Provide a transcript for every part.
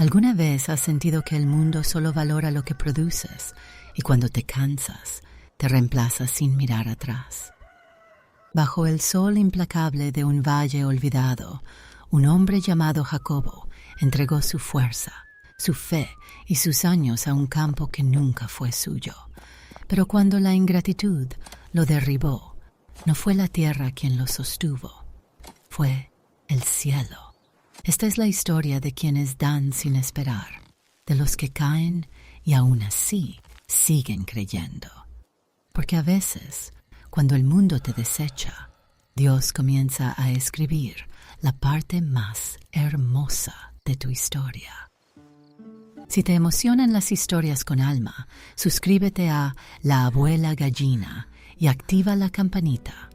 ¿Alguna vez has sentido que el mundo solo valora lo que produces y cuando te cansas, te reemplazas sin mirar atrás? Bajo el sol implacable de un valle olvidado, un hombre llamado Jacobo entregó su fuerza, su fe y sus años a un campo que nunca fue suyo. Pero cuando la ingratitud lo derribó, no fue la tierra quien lo sostuvo, fue el cielo. Esta es la historia de quienes dan sin esperar, de los que caen y aún así siguen creyendo. Porque a veces, cuando el mundo te desecha, Dios comienza a escribir la parte más hermosa de tu historia. Si te emocionan las historias con alma, suscríbete a La Abuela Gallina y activa la campanita.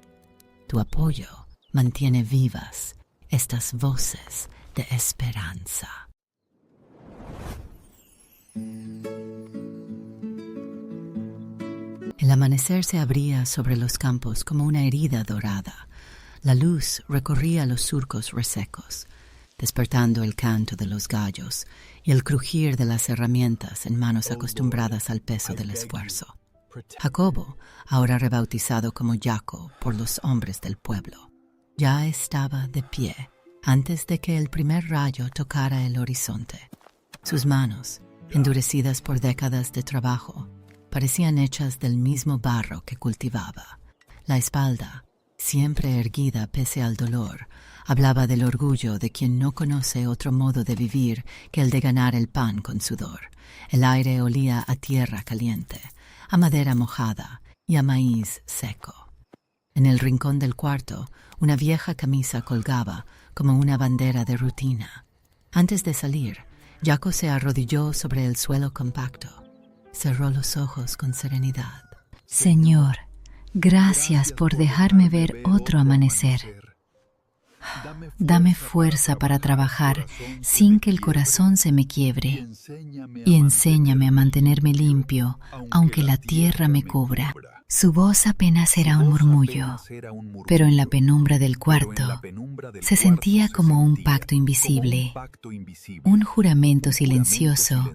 Tu apoyo mantiene vivas estas voces de esperanza. El amanecer se abría sobre los campos como una herida dorada. La luz recorría los surcos resecos, despertando el canto de los gallos y el crujir de las herramientas en manos acostumbradas al peso del esfuerzo. Jacobo, ahora rebautizado como Jaco por los hombres del pueblo, ya estaba de pie antes de que el primer rayo tocara el horizonte. Sus manos, endurecidas por décadas de trabajo, parecían hechas del mismo barro que cultivaba. La espalda, siempre erguida pese al dolor, hablaba del orgullo de quien no conoce otro modo de vivir que el de ganar el pan con sudor. El aire olía a tierra caliente, a madera mojada y a maíz seco. En el rincón del cuarto, una vieja camisa colgaba como una bandera de rutina. Antes de salir, Jaco se arrodilló sobre el suelo compacto. Cerró los ojos con serenidad. Señor, gracias por dejarme ver otro amanecer. Dame fuerza para trabajar sin que el corazón se me quiebre. Y enséñame a mantenerme limpio, aunque la tierra me cubra. Su voz apenas era un murmullo, pero en la penumbra del cuarto se sentía como un pacto invisible, un juramento silencioso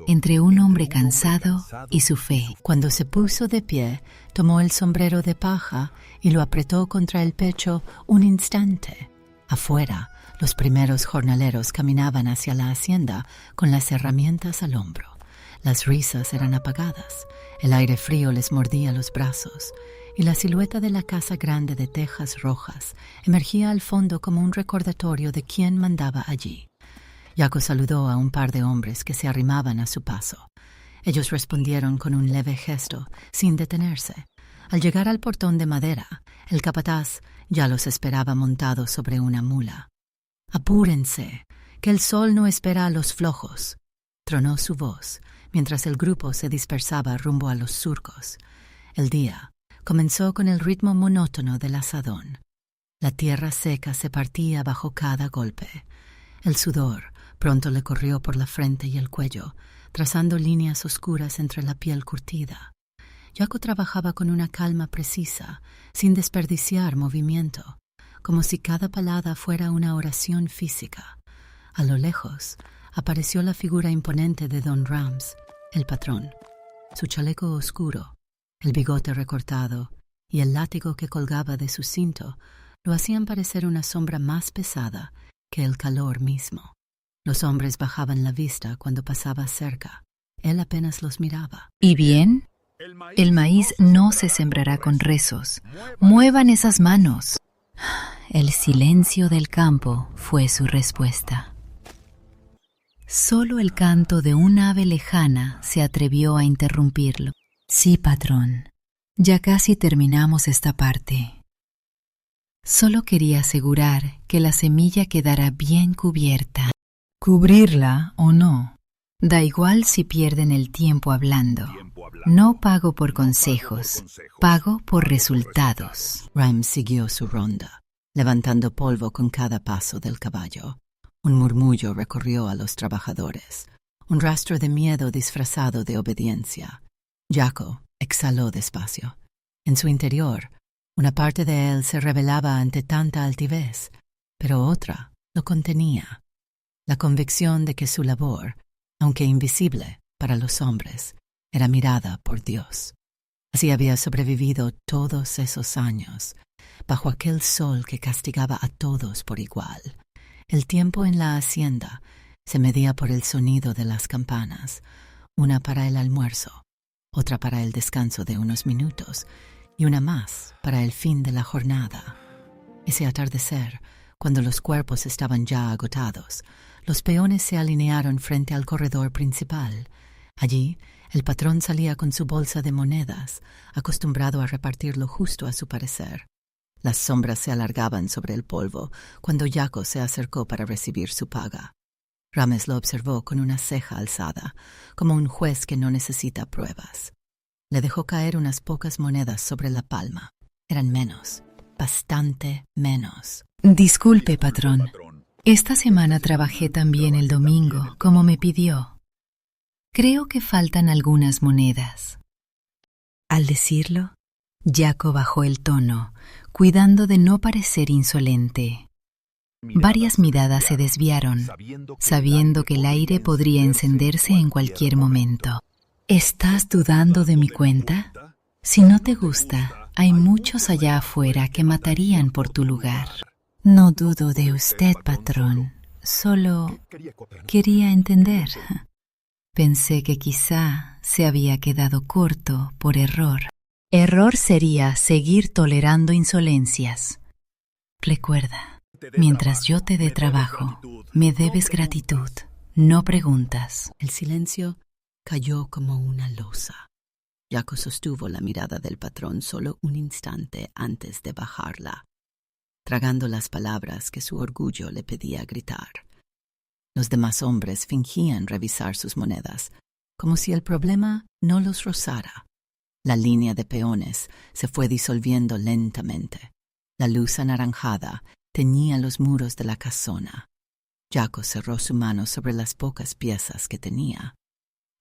entre un hombre cansado y su fe. Cuando se puso de pie, tomó el sombrero de paja y lo apretó contra el pecho un instante. Afuera, los primeros jornaleros caminaban hacia la hacienda con las herramientas al hombro. Las risas eran apagadas, el aire frío les mordía los brazos, y la silueta de la casa grande de tejas rojas emergía al fondo como un recordatorio de quién mandaba allí. Jaco saludó a un par de hombres que se arrimaban a su paso. Ellos respondieron con un leve gesto, sin detenerse. Al llegar al portón de madera, el capataz ya los esperaba montados sobre una mula. «Apúrense, que el sol no espera a los flojos», tronó su voz, mientras el grupo se dispersaba rumbo a los surcos. El día comenzó con el ritmo monótono del azadón. La tierra seca se partía bajo cada golpe. El sudor pronto le corrió por la frente y el cuello, trazando líneas oscuras entre la piel curtida. Jaco trabajaba con una calma precisa, sin desperdiciar movimiento, como si cada palabra fuera una oración física. A lo lejos apareció la figura imponente de Don Rams, el patrón. Su chaleco oscuro, el bigote recortado y el látigo que colgaba de su cinto lo hacían parecer una sombra más pesada que el calor mismo. Los hombres bajaban la vista cuando pasaba cerca. Él apenas los miraba. ¿Y bien? El maíz no se sembrará con rezos. ¡Muevan esas manos! El silencio del campo fue su respuesta. Solo el canto de un ave lejana se atrevió a interrumpirlo. Sí, patrón. Ya casi terminamos esta parte. Solo quería asegurar que la semilla quedara bien cubierta. Cubrirla o no, da igual si pierden el tiempo hablando. No pago por consejos, pago por resultados. Rams siguió su ronda, levantando polvo con cada paso del caballo. Un murmullo recorrió a los trabajadores, un rastro de miedo disfrazado de obediencia. Jaco exhaló despacio. En su interior, una parte de él se rebelaba ante tanta altivez, pero otra lo contenía. la convicción de que su labor, aunque invisible para los hombres, era mirada por Dios. Así había sobrevivido todos esos años, bajo aquel sol que castigaba a todos por igual. El tiempo en la hacienda se medía por el sonido de las campanas, una para el almuerzo, otra para el descanso de unos minutos y una más para el fin de la jornada. Ese atardecer, cuando los cuerpos estaban ya agotados, los peones se alinearon frente al corredor principal. Allí, el patrón salía con su bolsa de monedas, acostumbrado a repartirlo justo a su parecer. Las sombras se alargaban sobre el polvo cuando Jaco se acercó para recibir su paga. Rames lo observó con una ceja alzada, como un juez que no necesita pruebas. Le dejó caer unas pocas monedas sobre la palma. Eran menos, bastante menos. Disculpe, patrón. Esta semana trabajé también el domingo, como me pidió. Creo que faltan algunas monedas. Al decirlo, Jaco bajó el tono, cuidando de no parecer insolente. Varias miradas se desviaron, sabiendo que el aire podría encenderse en cualquier momento. ¿Estás dudando de mi cuenta? Si no te gusta, hay muchos allá afuera que matarían por tu lugar. No dudo de usted, patrón. Solo quería entender. Pensé que quizá se había quedado corto por error. Error sería seguir tolerando insolencias. Recuerda, mientras yo te dé trabajo, me debes gratitud, no preguntas. El silencio cayó como una losa. Jaco sostuvo la mirada del patrón solo un instante antes de bajarla, tragando las palabras que su orgullo le pedía gritar. Los demás hombres fingían revisar sus monedas, como si el problema no los rozara. La línea de peones se fue disolviendo lentamente. La luz anaranjada teñía los muros de la casona. Jaco cerró su mano sobre las pocas piezas que tenía.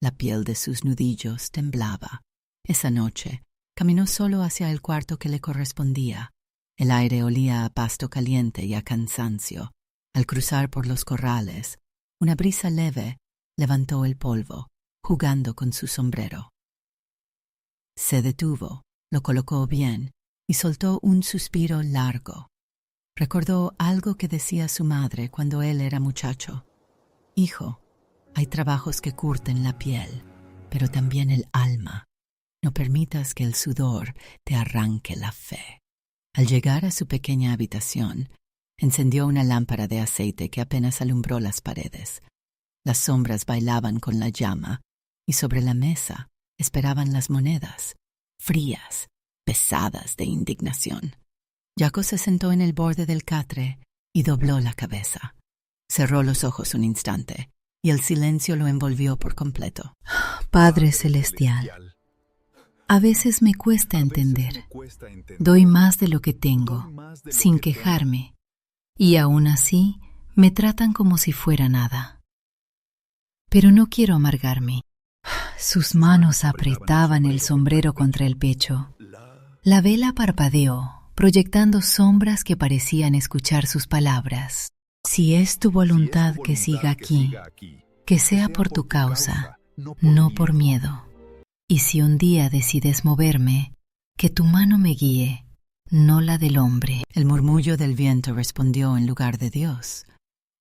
La piel de sus nudillos temblaba. Esa noche caminó solo hacia el cuarto que le correspondía. El aire olía a pasto caliente y a cansancio. Al cruzar por los corrales, una brisa leve levantó el polvo, jugando con su sombrero. Se detuvo, lo colocó bien y soltó un suspiro largo. Recordó algo que decía su madre cuando él era muchacho. Hijo, hay trabajos que curten la piel, pero también el alma. No permitas que el sudor te arranque la fe. Al llegar a su pequeña habitación, encendió una lámpara de aceite que apenas alumbró las paredes. Las sombras bailaban con la llama y sobre la mesa esperaban las monedas, frías, pesadas de indignación. Jaco se sentó en el borde del catre y dobló la cabeza. Cerró los ojos un instante y el silencio lo envolvió por completo. Padre Celestial, a veces me cuesta entender. Doy más de lo que tengo, sin quejarme, y aún así me tratan como si fuera nada. Pero no quiero amargarme. Sus manos apretaban el sombrero contra el pecho. La vela parpadeó, proyectando sombras que parecían escuchar sus palabras. Si es tu voluntad que siga aquí, que sea por tu causa, no por miedo. Y si un día decides moverme, que tu mano me guíe, no la del hombre. El murmullo del viento respondió en lugar de Dios.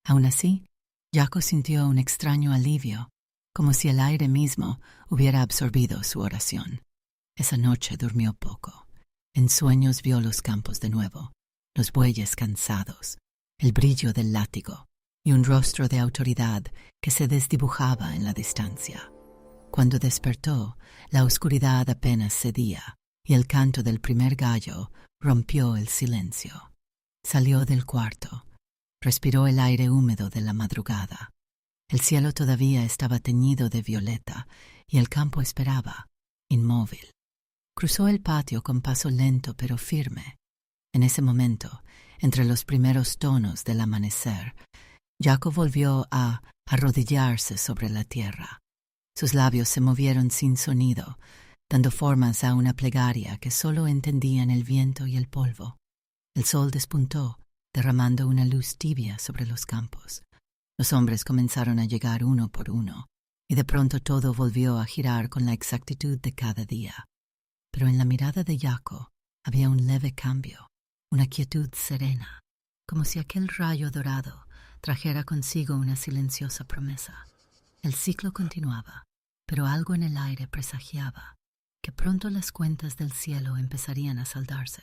Aún así, Jaco sintió un extraño alivio, como si el aire mismo hubiera absorbido su oración. Esa noche durmió poco. En sueños vio los campos de nuevo, los bueyes cansados, el brillo del látigo y un rostro de autoridad que se desdibujaba en la distancia. Cuando despertó, la oscuridad apenas cedía y el canto del primer gallo rompió el silencio. Salió del cuarto, respiró el aire húmedo de la madrugada. El cielo todavía estaba teñido de violeta y el campo esperaba, inmóvil. Cruzó el patio con paso lento pero firme. En ese momento, entre los primeros tonos del amanecer, Jaco volvió a arrodillarse sobre la tierra. Sus labios se movieron sin sonido, dando formas a una plegaria que solo entendían el viento y el polvo. El sol despuntó, derramando una luz tibia sobre los campos. Los hombres comenzaron a llegar uno por uno, y de pronto todo volvió a girar con la exactitud de cada día. Pero en la mirada de Jaco había un leve cambio, una quietud serena, como si aquel rayo dorado trajera consigo una silenciosa promesa. El ciclo continuaba, pero algo en el aire presagiaba que pronto las cuentas del cielo empezarían a saldarse.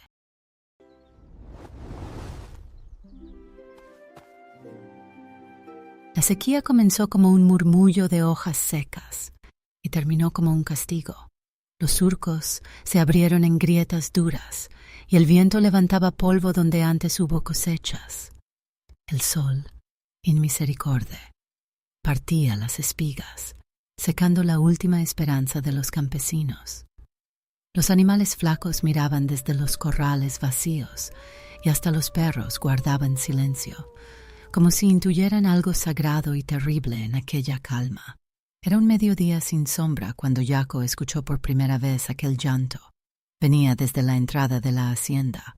La sequía comenzó como un murmullo de hojas secas y terminó como un castigo. Los surcos se abrieron en grietas duras y el viento levantaba polvo donde antes hubo cosechas. El sol, inmisericordia, partía las espigas, secando la última esperanza de los campesinos. Los animales flacos miraban desde los corrales vacíos y hasta los perros guardaban silencio, como si intuyeran algo sagrado y terrible en aquella calma. Era un mediodía sin sombra cuando Jaco escuchó por primera vez aquel llanto. Venía desde la entrada de la hacienda,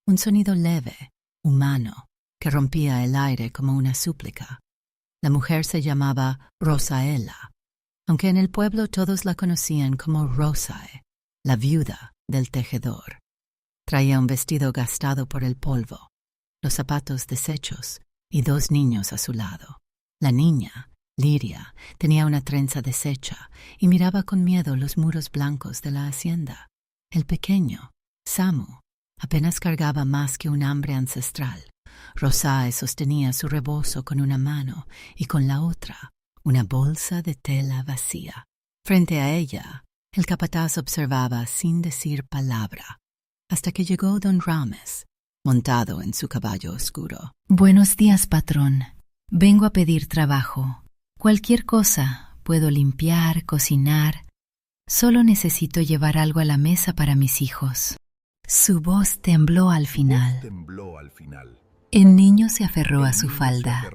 un sonido leve, humano, que rompía el aire como una súplica. La mujer se llamaba Rosaela, aunque en el pueblo todos la conocían como Rosae, la viuda del tejedor. Traía un vestido gastado por el polvo, los zapatos deshechos y 2 niños a su lado. La niña, Liria, tenía una trenza deshecha y miraba con miedo los muros blancos de la hacienda. El pequeño, Samu, apenas cargaba más que un hambre ancestral. Rosae sostenía su rebozo con una mano y con la otra una bolsa de tela vacía. Frente a ella, el capataz observaba sin decir palabra, hasta que llegó don Rames, montado en su caballo oscuro. Buenos días, patrón. Vengo a pedir trabajo. Cualquier cosa. Puedo limpiar, cocinar. Solo necesito llevar algo a la mesa para mis hijos. Su voz tembló al final. El niño se aferró a su falda.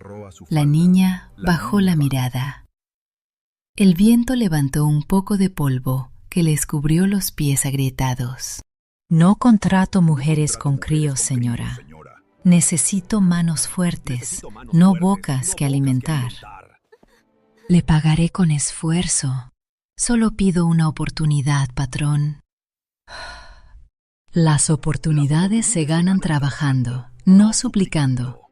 La niña bajó la mirada. El viento levantó un poco de polvo que les cubrió los pies agrietados. No contrato mujeres con críos, señora. Necesito manos fuertes, no bocas que alimentar. Le pagaré con esfuerzo. Solo pido una oportunidad, patrón. Las oportunidades se ganan trabajando, no suplicando.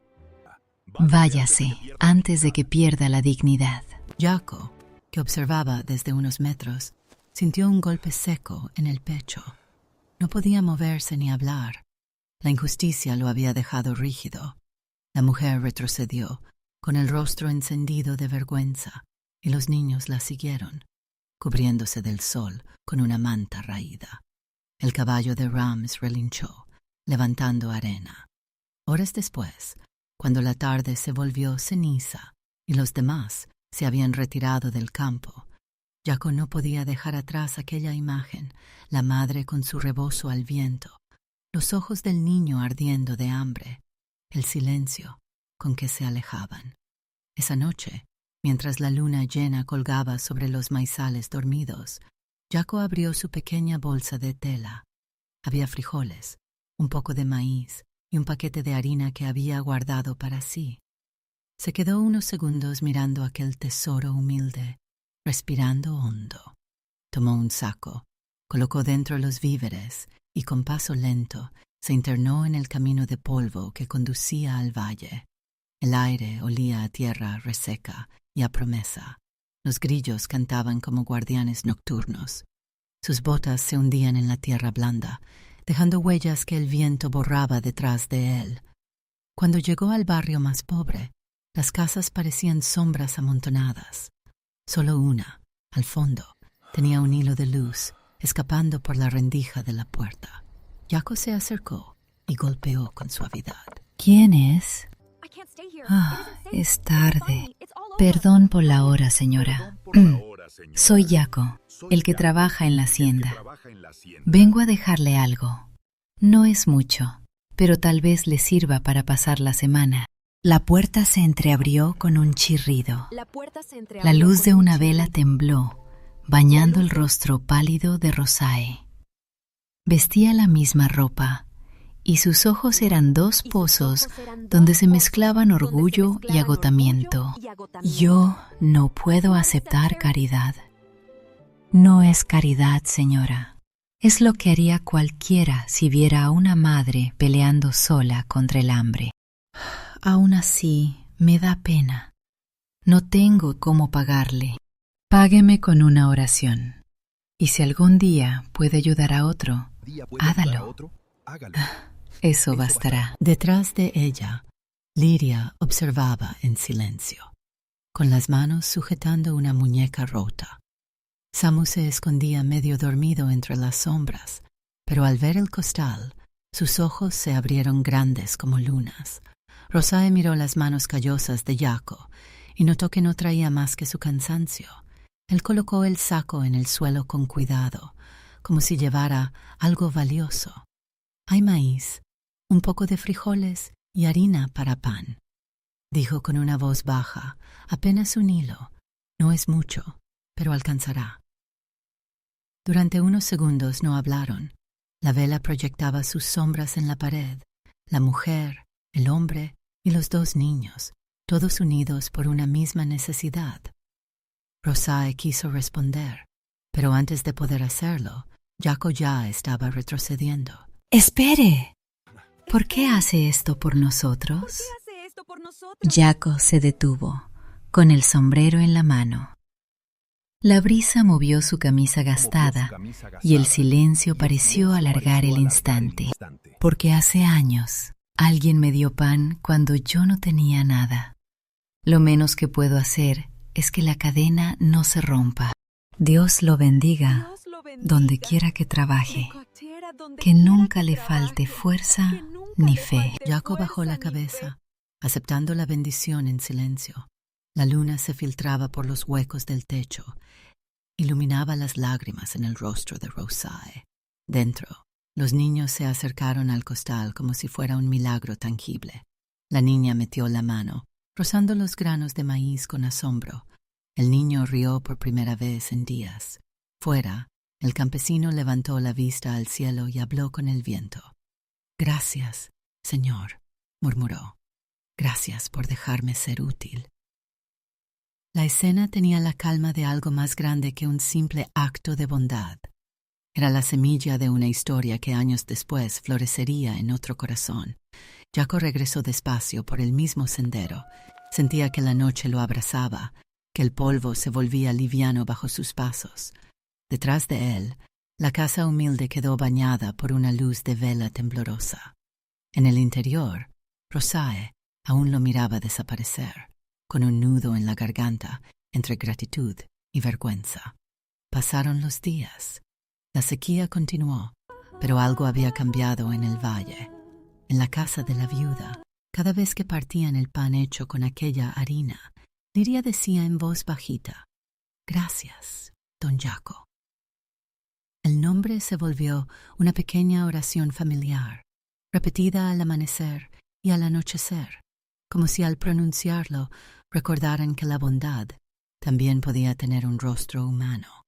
Váyase antes de que pierda la dignidad. Jaco, que observaba desde unos metros, sintió un golpe seco en el pecho. No podía moverse ni hablar. La injusticia lo había dejado rígido. La mujer retrocedió, con el rostro encendido de vergüenza, y los niños la siguieron, cubriéndose del sol con una manta raída. El caballo de Rams relinchó, levantando arena. Horas después, cuando la tarde se volvió ceniza y los demás se habían retirado del campo, Jaco no podía dejar atrás aquella imagen, la madre con su rebozo al viento, los ojos del niño ardiendo de hambre, el silencio con que se alejaban. Esa noche, mientras la luna llena colgaba sobre los maizales dormidos, Jaco abrió su pequeña bolsa de tela. Había frijoles, un poco de maíz y un paquete de harina que había guardado para sí. Se quedó unos segundos mirando aquel tesoro humilde, respirando hondo. Tomó un saco, colocó dentro los víveres y con paso lento se internó en el camino de polvo que conducía al valle. El aire olía a tierra reseca y a promesa. Los grillos cantaban como guardianes nocturnos. Sus botas se hundían en la tierra blanda, dejando huellas que el viento borraba detrás de él. Cuando llegó al barrio más pobre, las casas parecían sombras amontonadas. Solo una, al fondo, tenía un hilo de luz escapando por la rendija de la puerta. Jaco se acercó y golpeó con suavidad. ¿Quién es? Es tarde. Perdón por la hora, señora. Soy Jaco, el que trabaja en la hacienda. Vengo a dejarle algo. No es mucho, pero tal vez le sirva para pasar la semana. La puerta se entreabrió con un chirrido. La luz de una vela tembló, bañando el rostro pálido de Rosae. Vestía la misma ropa, y sus ojos eran dos pozos donde se mezclaban orgullo y agotamiento. Yo no puedo aceptar caridad. No es caridad, señora. Es lo que haría cualquiera si viera a una madre peleando sola contra el hambre. Aún así, me da pena. No tengo cómo pagarle. Págueme con una oración. Y si algún día puede ayudar a otro, hágalo. Eso bastará. Detrás de ella, Liria observaba en silencio, con las manos sujetando una muñeca rota. Samu se escondía medio dormido entre las sombras, pero al ver el costal, sus ojos se abrieron grandes como lunas. Rosae miró las manos callosas de Jaco y notó que no traía más que su cansancio. Él colocó el saco en el suelo con cuidado, como si llevara algo valioso. Hay maíz, un poco de frijoles y harina para pan, dijo con una voz baja, apenas un hilo. No es mucho, pero alcanzará. Durante unos segundos no hablaron. La vela proyectaba sus sombras en la pared, la mujer, el hombre y los dos niños, todos unidos por una misma necesidad. Rosae quiso responder, pero antes de poder hacerlo, Jaco ya estaba retrocediendo. ¡Espere! ¿Por qué hace esto por nosotros? Jaco se detuvo, con el sombrero en la mano. La brisa movió su camisa gastada y el silencio pareció alargar el instante, porque hace años alguien me dio pan cuando yo no tenía nada. Lo menos que puedo hacer es que la cadena no se rompa. Dios lo bendiga donde quiera que trabaje, que nunca le falte fuerza ni fe. Jaco bajó la cabeza, aceptando la bendición en silencio. La luna se filtraba por los huecos del techo, iluminaba las lágrimas en el rostro de Rosae. Dentro, los niños se acercaron al costal como si fuera un milagro tangible. La niña metió la mano, rozando los granos de maíz con asombro. El niño rió por primera vez en días. Fuera, el campesino levantó la vista al cielo y habló con el viento. «Gracias, Señor», murmuró. «Gracias por dejarme ser útil». La escena tenía la calma de algo más grande que un simple acto de bondad. Era la semilla de una historia que años después florecería en otro corazón. Jaco regresó despacio por el mismo sendero. Sentía que la noche lo abrazaba, que el polvo se volvía liviano bajo sus pasos. Detrás de él, la casa humilde quedó bañada por una luz de vela temblorosa. En el interior, Rosae aún lo miraba desaparecer, con un nudo en la garganta entre gratitud y vergüenza. Pasaron los días. La sequía continuó, pero algo había cambiado en el valle. En la casa de la viuda, cada vez que partían el pan hecho con aquella harina, Liria decía en voz bajita: «Gracias, don Jaco». El nombre se volvió una pequeña oración familiar, repetida al amanecer y al anochecer, como si al pronunciarlo recordaran que la bondad también podía tener un rostro humano.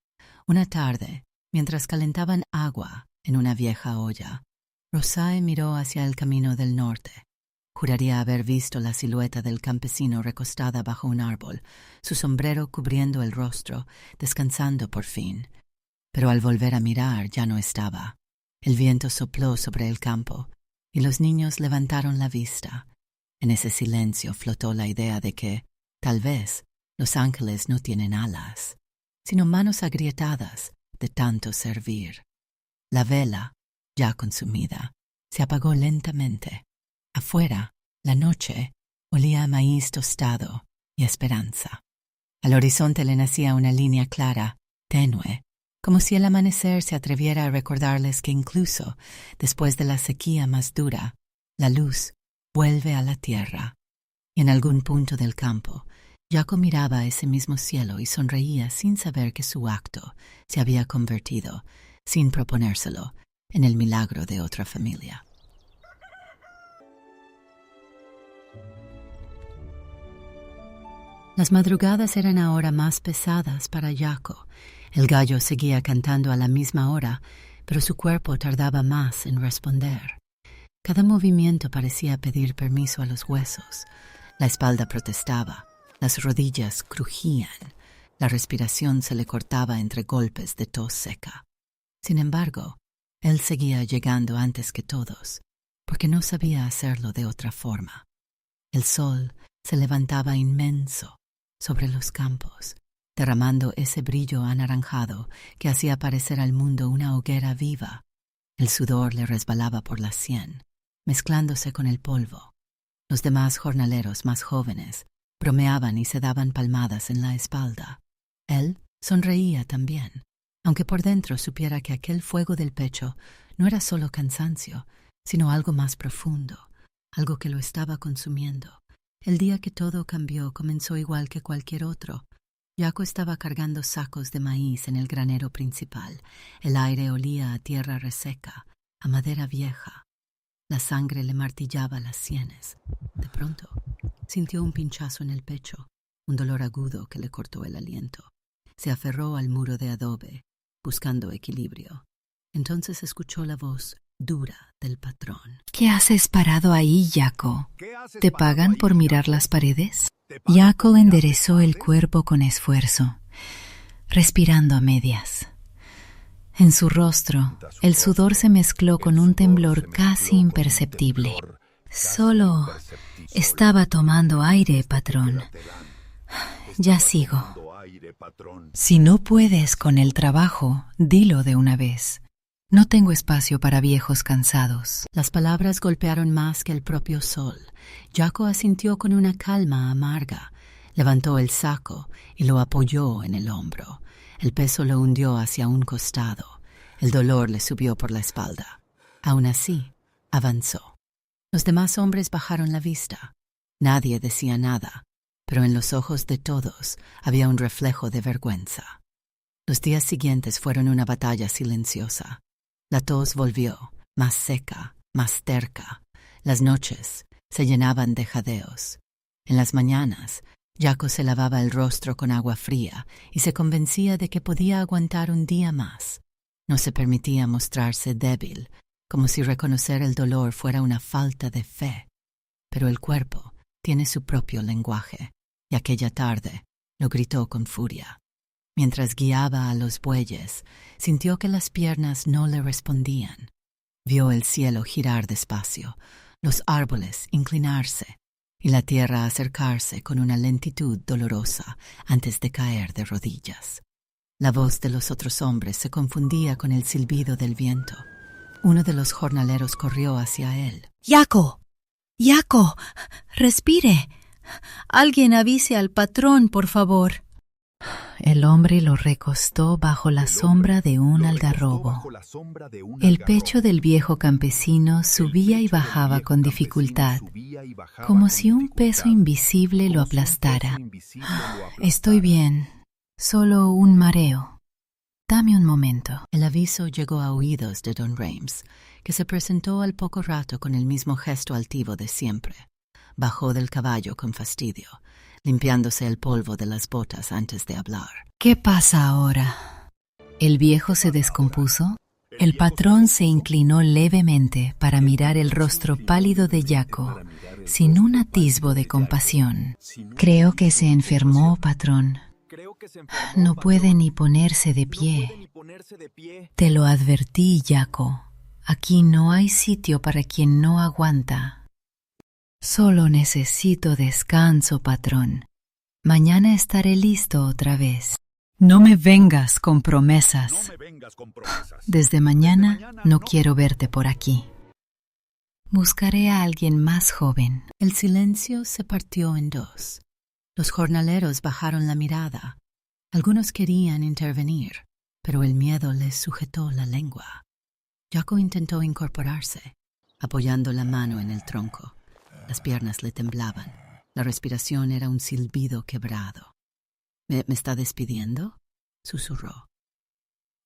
Una tarde, mientras calentaban agua en una vieja olla, Rosae miró hacia el camino del norte. Juraría haber visto la silueta del campesino recostada bajo un árbol, su sombrero cubriendo el rostro, descansando por fin. Pero al volver a mirar ya no estaba. El viento sopló sobre el campo y los niños levantaron la vista. En ese silencio flotó la idea de que, tal vez, los ángeles no tienen alas, sino manos agrietadas de tanto servir. La vela, ya consumida, se apagó lentamente. Afuera, la noche olía a maíz tostado y esperanza. Al horizonte le nacía una línea clara, tenue, como si el amanecer se atreviera a recordarles que incluso después de la sequía más dura, la luz vuelve a la tierra. Y en algún punto del campo, Jaco miraba ese mismo cielo y sonreía sin saber que su acto se había convertido, sin proponérselo, en el milagro de otra familia. Las madrugadas eran ahora más pesadas para Jaco. El gallo seguía cantando a la misma hora, pero su cuerpo tardaba más en responder. Cada movimiento parecía pedir permiso a los huesos. La espalda protestaba, las rodillas crujían, la respiración se le cortaba entre golpes de tos seca. Sin embargo, él seguía llegando antes que todos, porque no sabía hacerlo de otra forma. El sol se levantaba inmenso sobre los campos, derramando ese brillo anaranjado que hacía parecer al mundo una hoguera viva. El sudor le resbalaba por la sien, mezclándose con el polvo. Los demás jornaleros más jóvenes bromeaban y se daban palmadas en la espalda. Él sonreía también, aunque por dentro supiera que aquel fuego del pecho no era solo cansancio, sino algo más profundo, algo que lo estaba consumiendo. El día que todo cambió comenzó igual que cualquier otro. Jaco estaba cargando sacos de maíz en el granero principal. El aire olía a tierra reseca, a madera vieja. La sangre le martillaba las sienes. De pronto, sintió un pinchazo en el pecho, un dolor agudo que le cortó el aliento. Se aferró al muro de adobe, buscando equilibrio. Entonces escuchó la voz dura del patrón. ¿Qué haces parado ahí, Jaco? ¿Te pagan por mirar las paredes? Jaco enderezó el cuerpo con esfuerzo, respirando a medias. En su rostro, el sudor se mezcló con un temblor casi imperceptible. Solo estaba tomando aire, patrón. Ya sigo. Si no puedes con el trabajo, dilo de una vez. No tengo espacio para viejos cansados. Las palabras golpearon más que el propio sol. Jaco asintió con una calma amarga. Levantó el saco y lo apoyó en el hombro. El peso lo hundió hacia un costado. El dolor le subió por la espalda. Aún así, avanzó. Los demás hombres bajaron la vista. Nadie decía nada, pero en los ojos de todos había un reflejo de vergüenza. Los días siguientes fueron una batalla silenciosa. La tos volvió, más seca, más terca. Las noches se llenaban de jadeos. En las mañanas, Jaco se lavaba el rostro con agua fría y se convencía de que podía aguantar un día más. No se permitía mostrarse débil, como si reconocer el dolor fuera una falta de fe. Pero el cuerpo tiene su propio lenguaje, y aquella tarde lo gritó con furia. Mientras guiaba a los bueyes, sintió que las piernas no le respondían. Vio el cielo girar despacio, los árboles inclinarse y la tierra acercarse con una lentitud dolorosa antes de caer de rodillas. La voz de los otros hombres se confundía con el silbido del viento. Uno de los jornaleros corrió hacia él. ¡Jaco! ¡Jaco! ¡Respire! Alguien avise al patrón, por favor. El hombre lo recostó bajo la sombra de un algarrobo. El pecho del viejo campesino subía y bajaba con dificultad, como si un peso invisible lo aplastara. Estoy bien, solo un mareo. Dame un momento. El aviso llegó a oídos de don Rames, que se presentó al poco rato con el mismo gesto altivo de siempre. Bajó del caballo con fastidio, limpiándose el polvo de las botas antes de hablar. ¿Qué pasa ahora? El viejo se descompuso. El patrón se inclinó levemente para mirar el rostro pálido de Jaco, sin un atisbo de compasión. Creo que se enfermó, patrón. No puede ni ponerse de pie. Te lo advertí, Jaco. Aquí no hay sitio para quien no aguanta. Solo necesito descanso, patrón. Mañana estaré listo otra vez. No me vengas con promesas. Desde mañana no quiero verte por aquí. Buscaré a alguien más joven. El silencio se partió en dos. Los jornaleros bajaron la mirada. Algunos querían intervenir, pero el miedo les sujetó la lengua. Jaco intentó incorporarse, apoyando la mano en el tronco. Las piernas le temblaban. La respiración era un silbido quebrado. ¿Me está despidiendo?, susurró.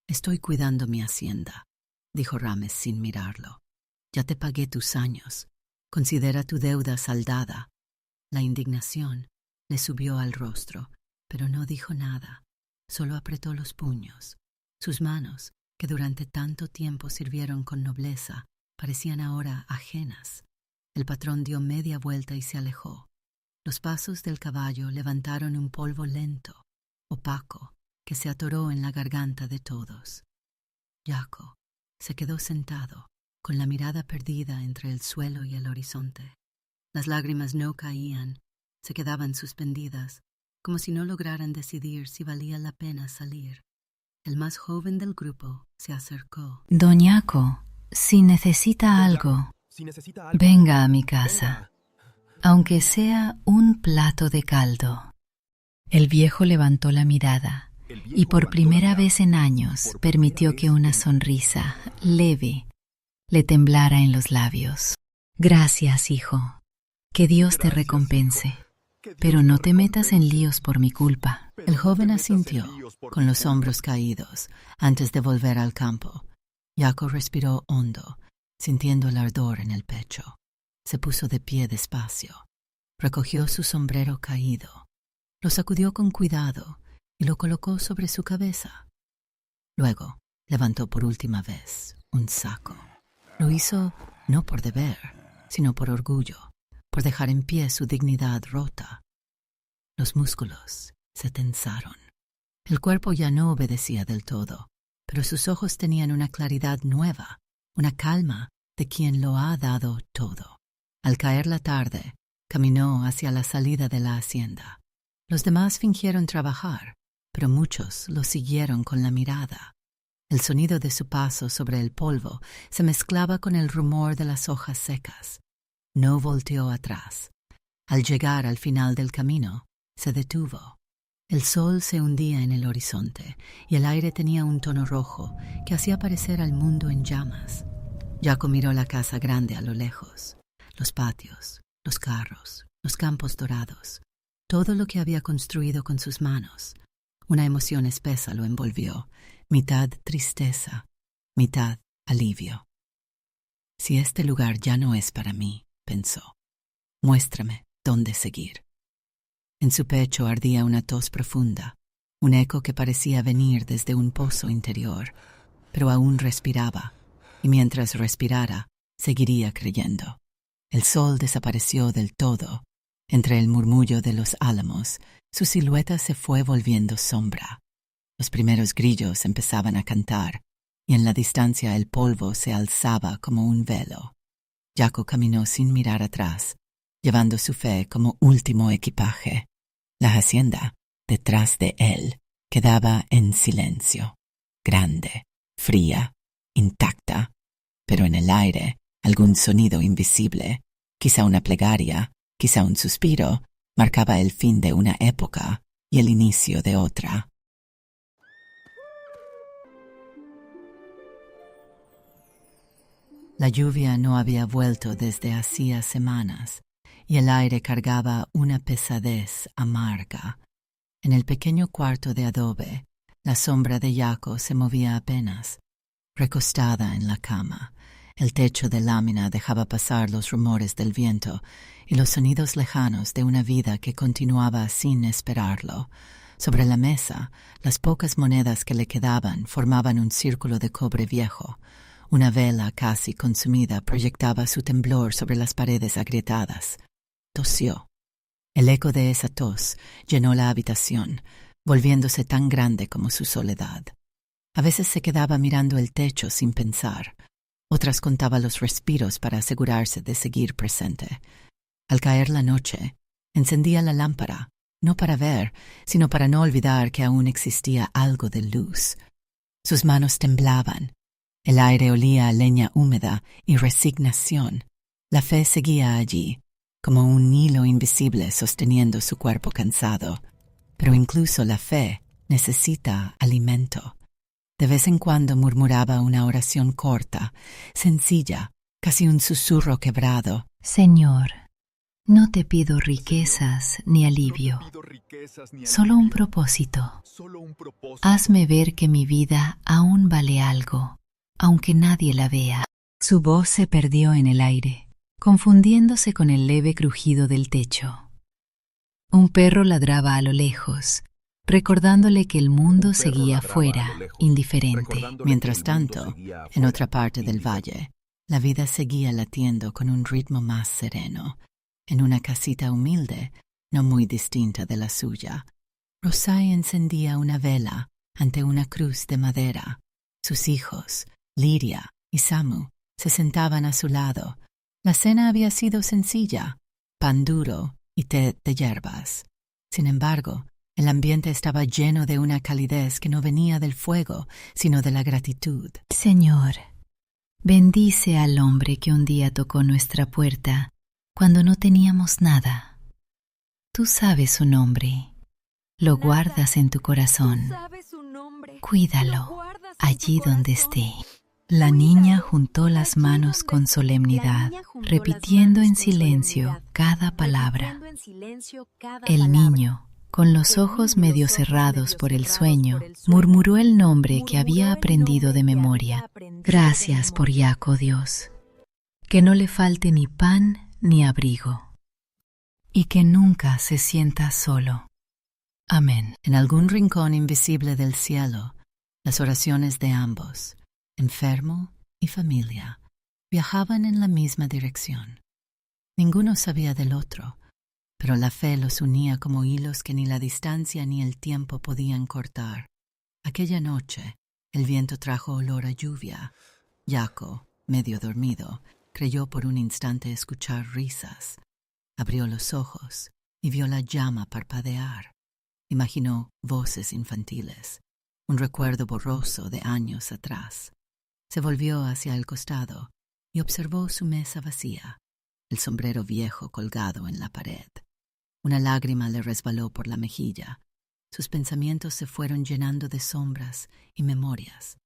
Estoy cuidando mi hacienda, dijo Rames sin mirarlo. Ya te pagué tus años. Considera tu deuda saldada. La indignación le subió al rostro, pero no dijo nada. Solo apretó los puños. Sus manos, que durante tanto tiempo sirvieron con nobleza, parecían ahora ajenas. El patrón dio media vuelta y se alejó. Los pasos del caballo levantaron un polvo lento, opaco, que se atoró en la garganta de todos. Jaco se quedó sentado, con la mirada perdida entre el suelo y el horizonte. Las lágrimas no caían, se quedaban suspendidas, como si no lograran decidir si valía la pena salir. El más joven del grupo se acercó. Don Jaco, si necesita algo, venga a mi casa, aunque sea un plato de caldo. El viejo levantó la mirada y por primera vez en años permitió que una sonrisa leve le temblara en los labios. Gracias, hijo. Que Dios te recompense. Pero no te metas en líos por mi culpa. El joven asintió, con los hombros caídos, antes de volver al campo. Jaco respiró hondo, sintiendo el ardor en el pecho. Se puso de pie despacio. Recogió su sombrero caído. Lo sacudió con cuidado y lo colocó sobre su cabeza. Luego levantó por última vez un saco. Lo hizo no por deber, sino por orgullo, por dejar en pie su dignidad rota. Los músculos se tensaron. El cuerpo ya no obedecía del todo, pero sus ojos tenían una claridad nueva, una calma de quien lo ha dado todo. Al caer la tarde, caminó hacia la salida de la hacienda. Los demás fingieron trabajar, pero muchos lo siguieron con la mirada. El sonido de su paso sobre el polvo se mezclaba con el rumor de las hojas secas. No volteó atrás. Al llegar al final del camino, se detuvo. El sol se hundía en el horizonte y el aire tenía un tono rojo que hacía parecer al mundo en llamas. Jaco miró la casa grande a lo lejos, los patios, los carros, los campos dorados, todo lo que había construido con sus manos. Una emoción espesa lo envolvió, mitad tristeza, mitad alivio. Si este lugar ya no es para mí, pensó, muéstrame dónde seguir. En su pecho ardía una tos profunda, un eco que parecía venir desde un pozo interior, pero aún respiraba, y mientras respirara, seguiría creyendo. El sol desapareció del todo. Entre el murmullo de los álamos, su silueta se fue volviendo sombra. Los primeros grillos empezaban a cantar, y en la distancia el polvo se alzaba como un velo. Jaco caminó sin mirar atrás, llevando su fe como último equipaje. La hacienda, detrás de él, quedaba en silencio, grande, fría, intacta, pero en el aire algún sonido invisible, quizá una plegaria, quizá un suspiro, marcaba el fin de una época y el inicio de otra. La lluvia no había vuelto desde hacía semanas, y el aire cargaba una pesadez amarga. En el pequeño cuarto de adobe, la sombra de Jaco se movía apenas. Recostada en la cama, el techo de lámina dejaba pasar los rumores del viento y los sonidos lejanos de una vida que continuaba sin esperarlo. Sobre la mesa, las pocas monedas que le quedaban formaban un círculo de cobre viejo. Una vela casi consumida proyectaba su temblor sobre las paredes agrietadas. Tosió. El eco de esa tos llenó la habitación, volviéndose tan grande como su soledad. A veces se quedaba mirando el techo sin pensar. Otras contaba los respiros para asegurarse de seguir presente. Al caer la noche, encendía la lámpara, no para ver, sino para no olvidar que aún existía algo de luz. Sus manos temblaban. El aire olía a leña húmeda y resignación. La fe seguía allí, como un hilo invisible sosteniendo su cuerpo cansado. Pero incluso la fe necesita alimento. De vez en cuando murmuraba una oración corta, sencilla, casi un susurro quebrado. Señor, no te pido riquezas ni alivio, solo un propósito. Hazme ver que mi vida aún vale algo, aunque nadie la vea. Su voz se perdió en el aire, confundiéndose con el leve crujido del techo. Un perro ladraba a lo lejos, recordándole que el mundo seguía afuera, indiferente. Mientras tanto, en otra parte del valle, La vida seguía latiendo con un ritmo más sereno. En una casita humilde, no muy distinta de la suya, Rosae encendía una vela ante una cruz de madera. Sus hijos, Liria y Samu, se sentaban a su lado. La cena había sido sencilla, pan duro y té de hierbas. Sin embargo, el ambiente estaba lleno de una calidez que no venía del fuego, sino de la gratitud. Señor, bendice al hombre que un día tocó nuestra puerta cuando no teníamos nada. Tú sabes su nombre. Lo guardas en tu corazón. Cuídalo allí donde esté. La niña juntó las manos con solemnidad, repitiendo en silencio cada palabra. El niño, con los ojos medio cerrados por el sueño, murmuró el nombre que había aprendido de memoria. Gracias por Yaco, Dios. Que no le falte ni pan ni abrigo. Y que nunca se sienta solo. Amén. En algún rincón invisible del cielo, las oraciones de ambos, enfermo y familia, viajaban en la misma dirección. Ninguno sabía del otro, pero la fe los unía como hilos que ni la distancia ni el tiempo podían cortar. Aquella noche, el viento trajo olor a lluvia. Yaco, medio dormido, creyó por un instante escuchar risas. Abrió los ojos y vio la llama parpadear. Imaginó voces infantiles, un recuerdo borroso de años atrás. Se volvió hacia el costado y observó su mesa vacía, el sombrero viejo colgado en la pared. Una lágrima le resbaló por la mejilla. Sus pensamientos se fueron llenando de sombras y memorias.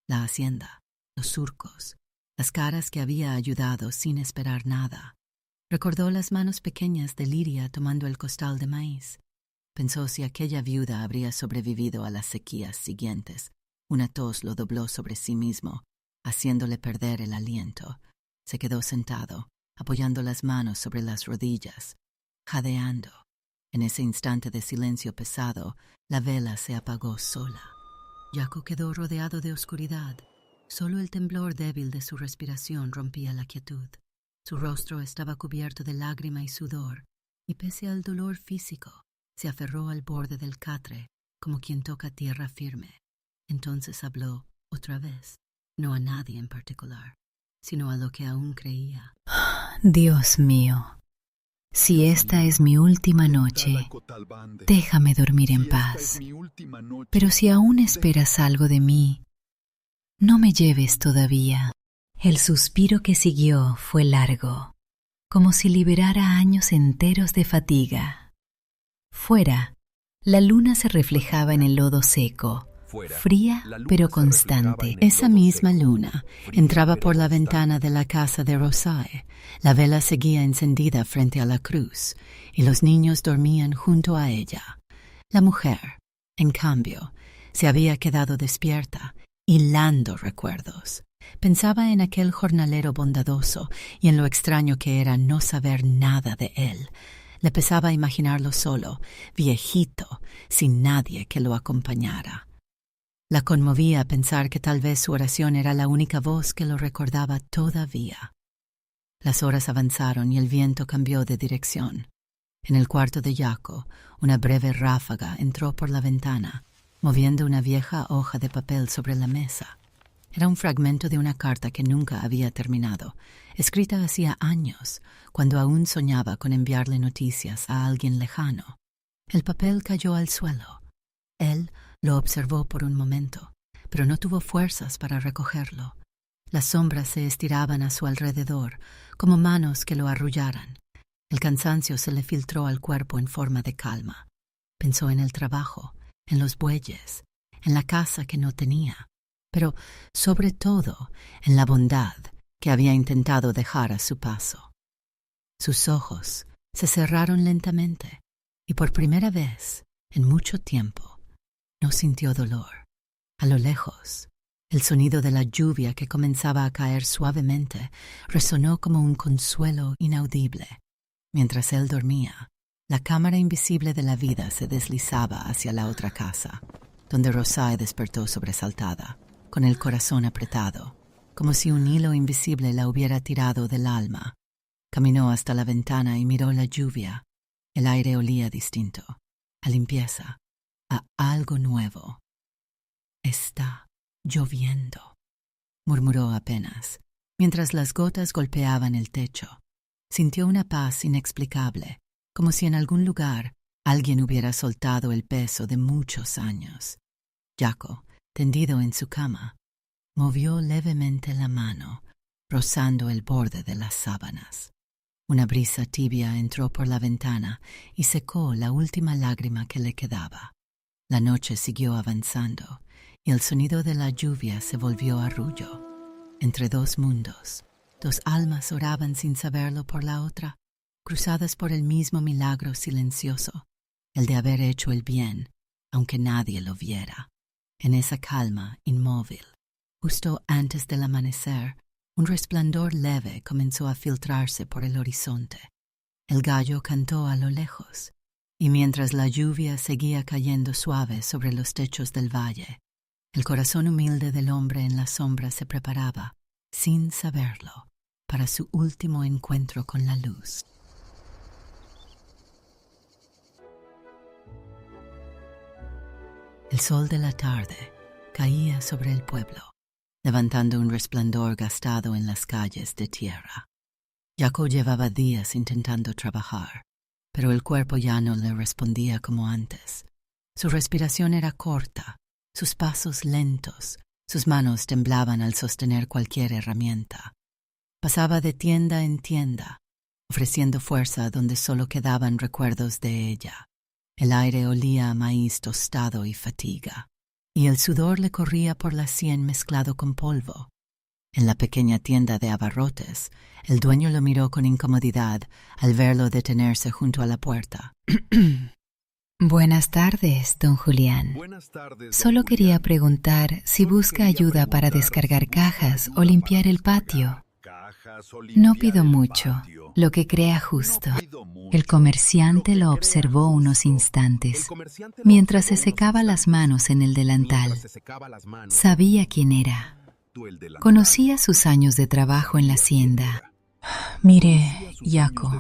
La hacienda, los surcos, las caras que había ayudado sin esperar nada. Recordó las manos pequeñas de Liria tomando el costal de maíz. Pensó si aquella viuda habría sobrevivido a las sequías siguientes. Una tos lo dobló sobre sí mismo, haciéndole perder el aliento. Se quedó sentado, apoyando las manos sobre las rodillas, jadeando. En ese instante de silencio pesado, la vela se apagó sola. Yaco quedó rodeado de oscuridad. Solo el temblor débil de su respiración rompía la quietud. Su rostro estaba cubierto de lágrima y sudor, y pese al dolor físico, se aferró al borde del catre, como quien toca tierra firme. Entonces habló otra vez, no a nadie en particular, sino a lo que aún creía. Dios mío, si esta es mi última noche, déjame dormir en paz. Pero si aún esperas algo de mí, no me lleves todavía. El suspiro que siguió fue largo, como si liberara años enteros de fatiga. Fuera, la luna se reflejaba en el lodo seco, fría pero constante. Esa misma luna entraba por la ventana de la casa de Rosae. La vela seguía encendida frente a la cruz, y los niños dormían junto a ella. La mujer, en cambio, se había quedado despierta, hilando recuerdos. Pensaba en aquel jornalero bondadoso y en lo extraño que era no saber nada de él. Le pesaba imaginarlo solo, viejito, sin nadie que lo acompañara. La conmovía pensar que tal vez su oración era la única voz que lo recordaba todavía. Las horas avanzaron y el viento cambió de dirección. En el cuarto de Yaco, una breve ráfaga entró por la ventana, moviendo una vieja hoja de papel sobre la mesa. Era un fragmento de una carta que nunca había terminado, escrita hacía años, cuando aún soñaba con enviarle noticias a alguien lejano. El papel cayó al suelo. Él lo observó por un momento, pero no tuvo fuerzas para recogerlo. Las sombras se estiraban a su alrededor, como manos que lo arrullaran. El cansancio se le filtró al cuerpo en forma de calma. Pensó en el trabajo, en los bueyes, en la casa que no tenía, pero sobre todo en la bondad que había intentado dejar a su paso. Sus ojos se cerraron lentamente y por primera vez en mucho tiempo no sintió dolor. A lo lejos, el sonido de la lluvia que comenzaba a caer suavemente resonó como un consuelo inaudible. Mientras él dormía, la cámara invisible de la vida se deslizaba hacia la otra casa, donde Rosae despertó sobresaltada, con el corazón apretado. como si un hilo invisible la hubiera tirado del alma. Caminó hasta la ventana y miró la lluvia. El aire olía distinto, a limpieza, a algo nuevo. «Está lloviendo», murmuró apenas, mientras las gotas golpeaban el techo. Sintió una paz inexplicable, como si en algún lugar alguien hubiera soltado el peso de muchos años. Jaco, tendido en su cama, movió levemente la mano, rozando el borde de las sábanas. Una brisa tibia entró por la ventana y secó la última lágrima que le quedaba. La noche siguió avanzando y el sonido de la lluvia se volvió arrullo. Entre dos mundos, dos almas oraban sin saberlo por la otra, cruzadas por el mismo milagro silencioso, el de haber hecho el bien, aunque nadie lo viera. En esa calma inmóvil, justo antes del amanecer, un resplandor leve comenzó a filtrarse por el horizonte. El gallo cantó a lo lejos, y mientras la lluvia seguía cayendo suave sobre los techos del valle, el corazón humilde del hombre en la sombra se preparaba, sin saberlo, para su último encuentro con la luz. El sol de la tarde caía sobre el pueblo, levantando un resplandor gastado en las calles de tierra. Jaco llevaba días intentando trabajar, pero el cuerpo ya no le respondía como antes. Su respiración era corta, sus pasos lentos, sus manos temblaban al sostener cualquier herramienta. Pasaba de tienda en tienda, ofreciendo fuerza donde solo quedaban recuerdos de ella. El aire olía a maíz tostado y fatiga, y el sudor le corría por la sien mezclado con polvo. En la pequeña tienda de abarrotes, el dueño lo miró con incomodidad al verlo detenerse junto a la puerta. Buenas tardes, don Julián. Solo quería preguntar si busca ayuda para descargar cajas o limpiar el patio. No pido mucho, lo que crea justo. El comerciante lo observó unos instantes, mientras se secaba las manos en el delantal. Sabía quién era. Conocía sus años de trabajo en la hacienda. Mire, Jaco,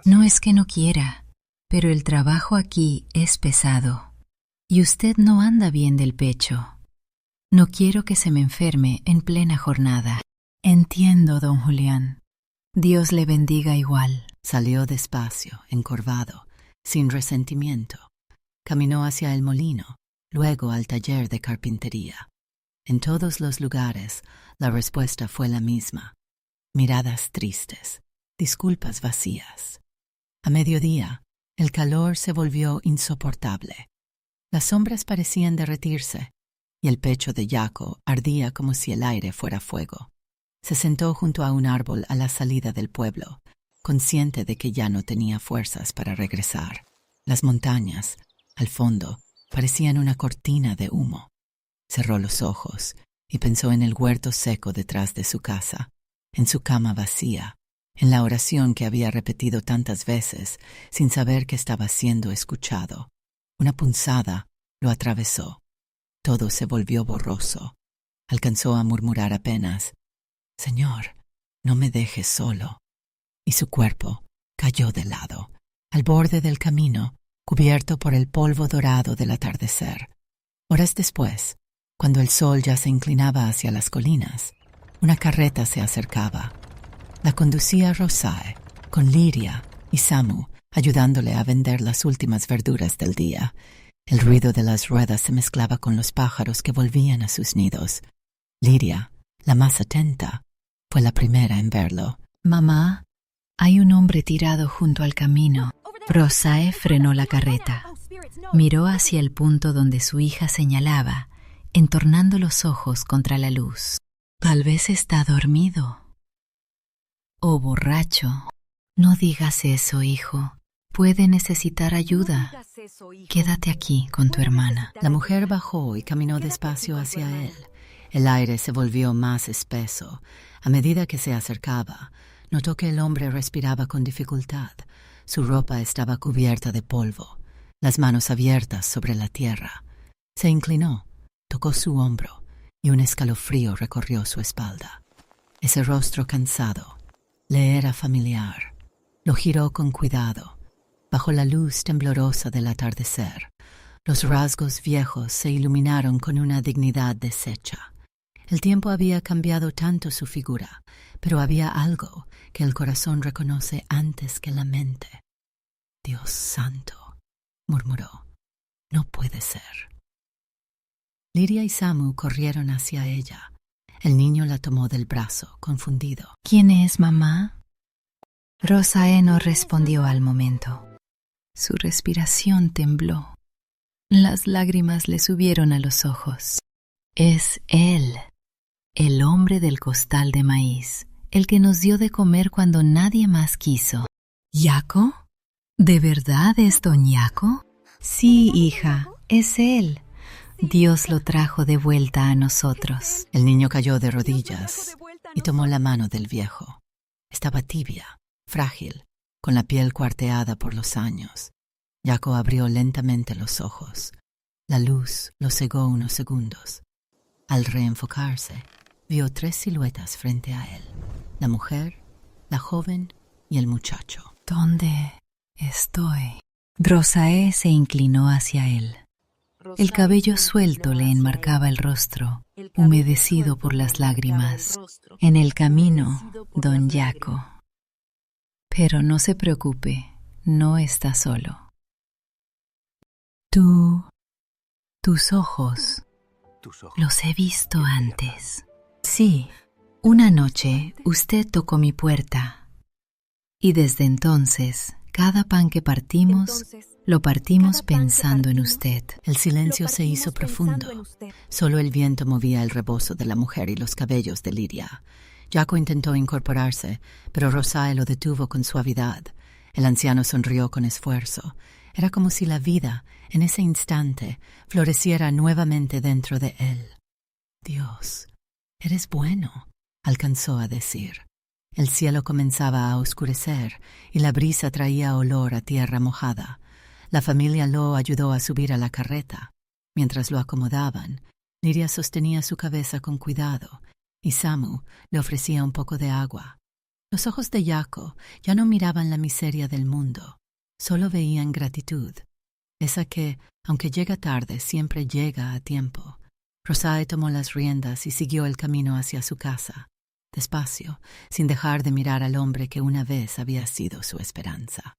no es que no quiera, pero el trabajo aquí es pesado, y usted no anda bien del pecho. No quiero que se me enferme en plena jornada. Entiendo, don Julián. Dios le bendiga igual. Salió despacio, encorvado, sin resentimiento. Caminó hacia el molino, luego al taller de carpintería. En todos los lugares, la respuesta fue la misma. Miradas tristes, disculpas vacías. A mediodía, el calor se volvió insoportable. Las sombras parecían derretirse, y el pecho de Jaco ardía como si el aire fuera fuego. Se sentó junto a un árbol a la salida del pueblo, consciente de que ya no tenía fuerzas para regresar. Las montañas, al fondo, parecían una cortina de humo. Cerró los ojos y pensó en el huerto seco detrás de su casa, en su cama vacía, en la oración que había repetido tantas veces sin saber que estaba siendo escuchado. Una punzada lo atravesó. Todo se volvió borroso. Alcanzó a murmurar apenas: «Señor, no me dejes solo». Y su cuerpo cayó de lado, al borde del camino, cubierto por el polvo dorado del atardecer. Horas después, cuando el sol ya se inclinaba hacia las colinas, una carreta se acercaba. La conducía Rosae, con Liria y Samu ayudándole a vender las últimas verduras del día. El ruido de las ruedas se mezclaba con los pájaros que volvían a sus nidos. Liria, la más atenta, fue la primera en verlo. Mamá, hay un hombre tirado junto al camino. Rosae frenó la carreta. Miró hacia el punto donde su hija señalaba, entornando los ojos contra la luz. Tal vez está dormido. O borracho. No digas eso, hijo. Puede necesitar ayuda. Quédate aquí con tu hermana. La mujer bajó y caminó despacio hacia él. El aire se volvió más espeso. A medida que se acercaba, notó que el hombre respiraba con dificultad. Su ropa estaba cubierta de polvo, las manos abiertas sobre la tierra. Se inclinó, tocó su hombro y un escalofrío recorrió su espalda. Ese rostro cansado le era familiar. Lo giró con cuidado. Bajo la luz temblorosa del atardecer, los rasgos viejos se iluminaron con una dignidad deshecha. El tiempo había cambiado tanto su figura, pero había algo que el corazón reconoce antes que la mente. «Dios santo», murmuró, «no puede ser». Lidia y Samu corrieron hacia ella. El niño la tomó del brazo, confundido. ¿Quién es, mamá? Rosae no respondió al momento. Su respiración tembló. Las lágrimas le subieron a los ojos. Es él, el hombre del costal de maíz, el que nos dio de comer cuando nadie más quiso. ¿Yaco? ¿De verdad es don Yaco? Sí, hija, es él. Dios lo trajo de vuelta a nosotros. El niño cayó de rodillas y tomó la mano del viejo. Estaba tibia, frágil, con la piel cuarteada por los años. Yaco abrió lentamente los ojos. La luz lo cegó unos segundos. Al reenfocarse, vio 3 siluetas frente a él: la mujer, la joven y el muchacho. ¿Dónde estoy? Rosae se inclinó hacia él. El cabello suelto le enmarcaba el rostro, humedecido por las lágrimas. En el camino, don Yaco. Pero no se preocupe, no está solo. Tus ojos, los he visto antes. Sí, una noche usted tocó mi puerta. Y desde entonces, cada pan que partimos, lo partimos pensando en usted. El silencio se hizo profundo. Solo el viento movía el rebozo de la mujer y los cabellos de Lidia. Yaco intentó incorporarse, pero Rosae lo detuvo con suavidad. El anciano sonrió con esfuerzo. Era como si la vida, en ese instante, floreciera nuevamente dentro de él. «Dios, eres bueno», alcanzó a decir. El cielo comenzaba a oscurecer y la brisa traía olor a tierra mojada. La familia lo ayudó a subir a la carreta. Mientras lo acomodaban, Lidia sostenía su cabeza con cuidado y Samu le ofrecía un poco de agua. Los ojos de Yaco ya no miraban la miseria del mundo, solo veían gratitud, esa que, aunque llega tarde, siempre llega a tiempo. Rosae tomó las riendas y siguió el camino hacia su casa, despacio, sin dejar de mirar al hombre que una vez había sido su esperanza.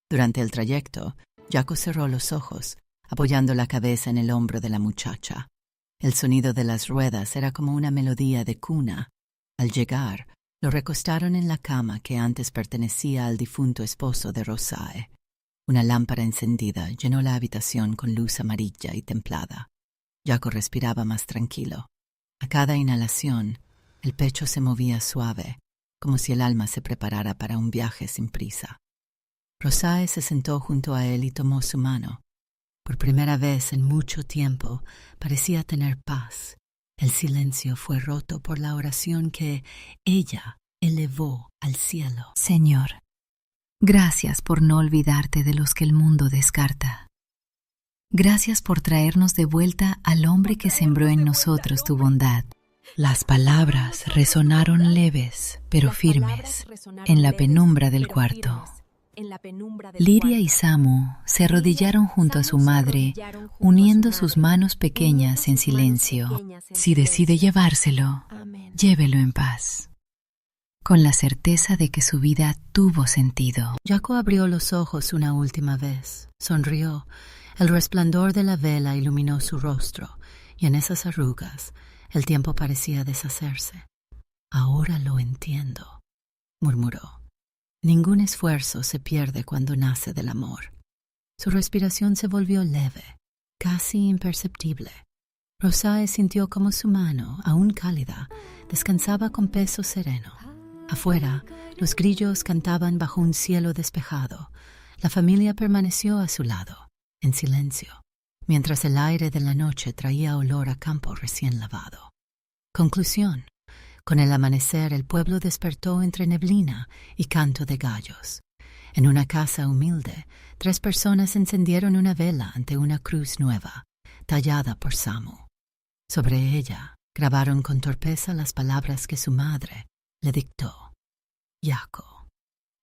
Durante el trayecto, Yaco cerró los ojos, apoyando la cabeza en el hombro de la muchacha. El sonido de las ruedas era como una melodía de cuna. Al llegar, lo recostaron en la cama que antes pertenecía al difunto esposo de Rosae. Una lámpara encendida llenó la habitación con luz amarilla y templada. Yaco respiraba más tranquilo. A cada inhalación, el pecho se movía suave, como si el alma se preparara para un viaje sin prisa. Rosae se sentó junto a él y tomó su mano. Por primera vez en mucho tiempo parecía tener paz. El silencio fue roto por la oración que ella elevó al cielo. Señor, gracias por no olvidarte de los que el mundo descarta. Gracias por traernos de vuelta al hombre que sembró en nosotros tu bondad. Las palabras resonaron leves, pero firmes, en la penumbra del cuarto. Lidia y Samu se arrodillaron junto a su madre, uniendo sus manos pequeñas en silencio. Si decide llevárselo, llévelo en paz, con la certeza de que su vida tuvo sentido. Yaco abrió los ojos una última vez, sonrió. El resplandor de la vela iluminó su rostro, y en esas arrugas el tiempo parecía deshacerse. «Ahora lo entiendo», murmuró. Ningún esfuerzo se pierde cuando nace del amor. Su respiración se volvió leve, casi imperceptible. Rosae sintió como su mano, aún cálida, descansaba con peso sereno. Afuera, los grillos cantaban bajo un cielo despejado. La familia permaneció a su lado, en silencio, mientras el aire de la noche traía olor a campo recién lavado. Conclusión. Con el amanecer el pueblo despertó entre neblina y canto de gallos. En una casa humilde, 3 personas encendieron una vela ante una cruz nueva, tallada por Samu. Sobre ella, Grabaron con torpeza las palabras que su madre le dictó. Yaco,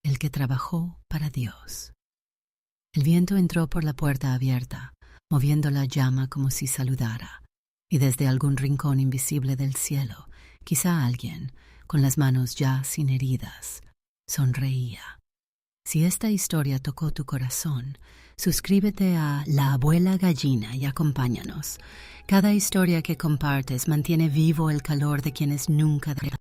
el que trabajó para Dios. El viento entró por la puerta abierta, moviendo la llama como si saludara, y desde algún rincón invisible del cielo, quizá alguien, con las manos ya sin heridas, sonreía. Si esta historia tocó tu corazón, suscríbete a La Abuela Gallina y acompáñanos. Cada historia que compartes mantiene vivo el calor de quienes nunca dejan.